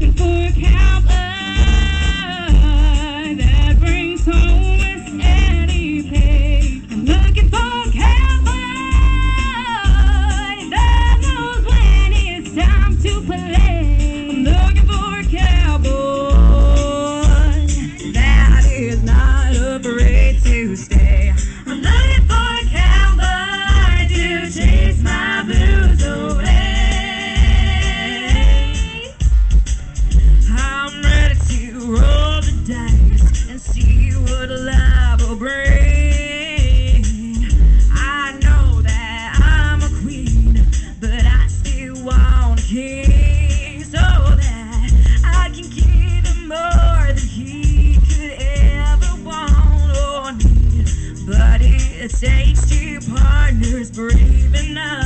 For a cowboy that brings home a steady pay. I'm looking for a cowboy that knows when it's time to play. I'm looking for a cowboy that is not afraid to stay. I'm looking for a cowboy to chase my blues away. I'm ready to roll the dice and see what life will bring. I know that I'm a queen, but I still want a king, so that I can give him more than he could ever want or need. But it takes two partners brave enough